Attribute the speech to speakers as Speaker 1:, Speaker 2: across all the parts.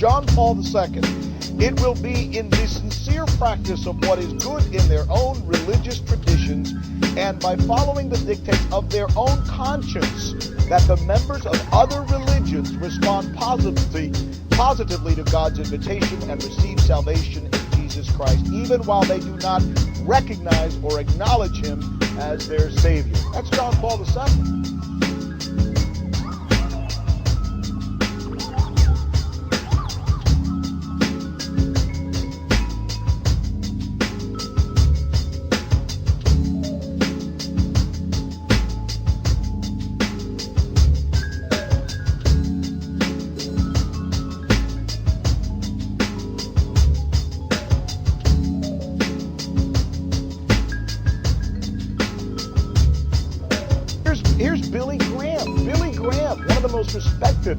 Speaker 1: John Paul II, it will be in the sincere practice of what is good in their own religious traditions and by following the dictates of their own conscience that the members of other religions respond positively to God's invitation and receive salvation in Jesus Christ, even while they do not recognize or acknowledge him as their Savior. That's John Paul II. Here's Billy Graham. Billy Graham, one of the most respected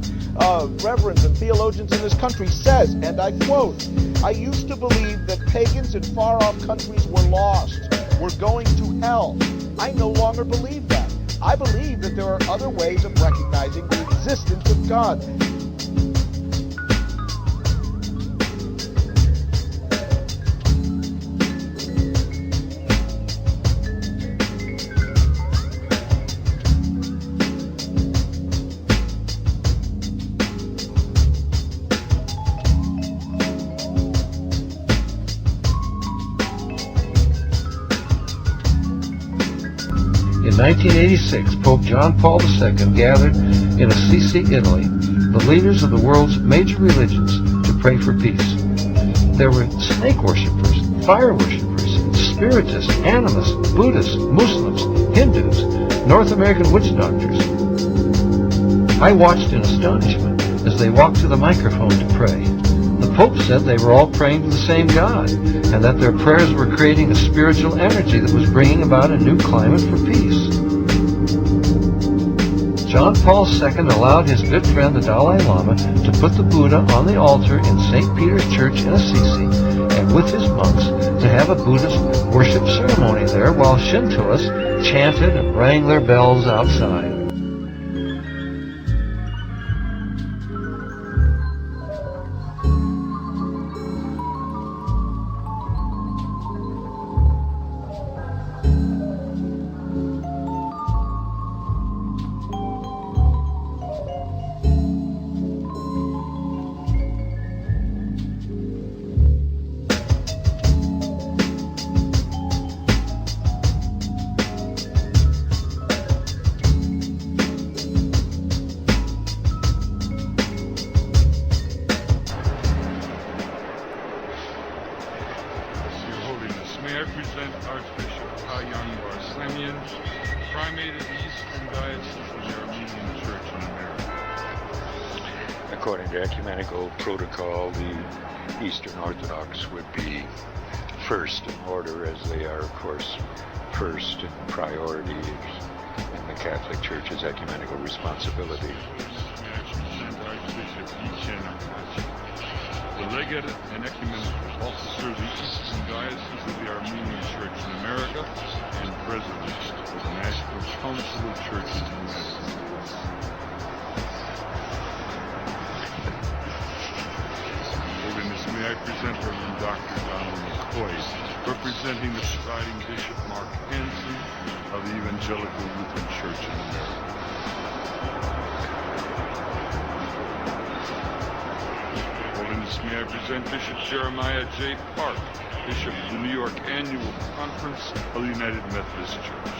Speaker 1: reverends and theologians in this country, says, and I quote, "I used to believe that pagans in far-off countries were lost, were going to hell. I no longer believe that. I believe that there are other ways of recognizing the existence of God."
Speaker 2: In 1986, Pope John Paul II gathered in Assisi, Italy, the leaders of the world's major religions to pray for peace. There were snake worshippers, fire worshippers, spiritists, animists, Buddhists, Muslims, Hindus, North American witch doctors. I watched in astonishment as they walked to the microphone to pray. The Pope said they were all praying to the same God, and that their prayers were creating a spiritual energy that was bringing about a new climate for peace. John Paul II allowed his good friend the Dalai Lama to put the Buddha on the altar in St. Peter's Church in Assisi, and with his monks to have a Buddhist worship ceremony there while Shintoists chanted and rang their bells outside.
Speaker 3: May I present Archbishop Kayan Barsamian, Primate of the Eastern Diocese of the Armenian Church in America.
Speaker 4: According to ecumenical protocol, the Eastern Orthodox would be first in order, as they are, of course, first in priority in the Catholic Church's ecumenical responsibility.
Speaker 3: May I present Archbishop Yichen Akachi, the Legate and Ecumenical Officer of the Eastern Diocese of the Armenian Church in America and President of the National Council of Churches in the United States. Holiness, may I present Reverend Dr. Donald McCoy, representing the presiding Bishop Mark Hansen of the Evangelical Lutheran Church in America. Holiness, may I present Bishop Jeremiah J. Park, Bishop of the New York Annual Conference of the United Methodist Church.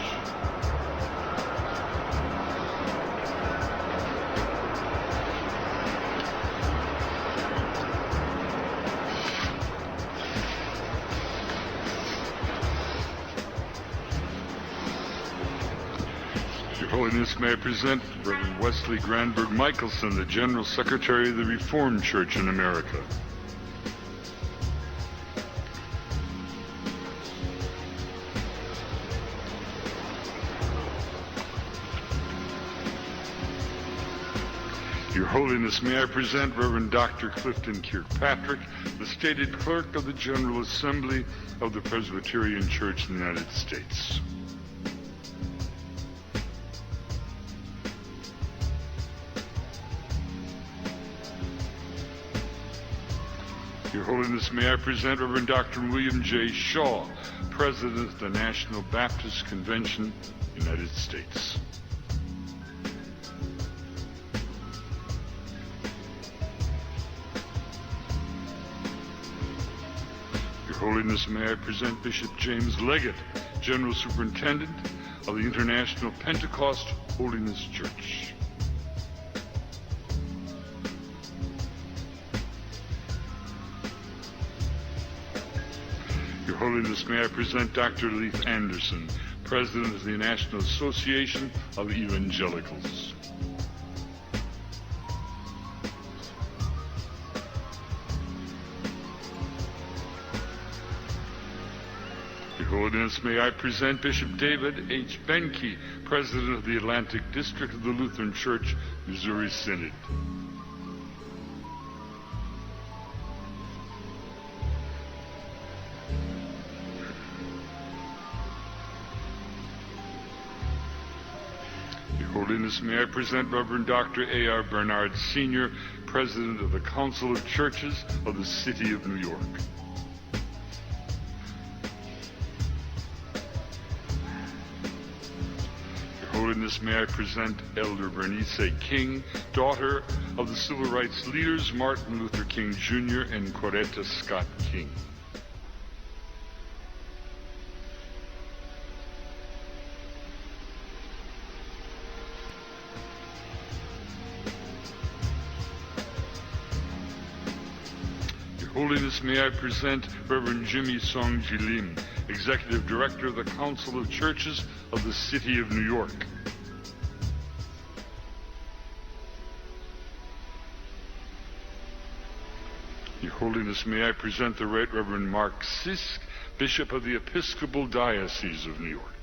Speaker 3: Your Holiness, may I present Reverend Wesley Granberg Michelson, the General Secretary of the Reformed Church in America. Your Holiness, may I present Reverend Dr. Clifton Kirkpatrick, the stated clerk of the General Assembly of the Presbyterian Church in the United States. Your Holiness, may I present Reverend Dr. William J. Shaw, President of the National Baptist Convention, United States. Your Holiness, may I present Bishop James Leggett, General Superintendent of the International Pentecost Holiness Church. Your Holiness, may I present Dr. Leith Anderson, President of the National Association of Evangelicals. Your Holiness, may I present Bishop David H. Benke, President of the Atlantic District of the Lutheran Church, Missouri Synod. Your Holiness, may I present Reverend Dr. A.R. Bernard Sr., President of the Council of Churches of the City of New York. Your Holiness, may I present Elder Bernice King, daughter of the civil rights leaders Martin Luther King Jr. and Coretta Scott King. Your Holiness, may I present Reverend Jimmy Songji Lim, Executive Director of the Council of Churches of the City of New York. Your Holiness, may I present the Right Reverend Mark Sisk, Bishop of the Episcopal Diocese of New York.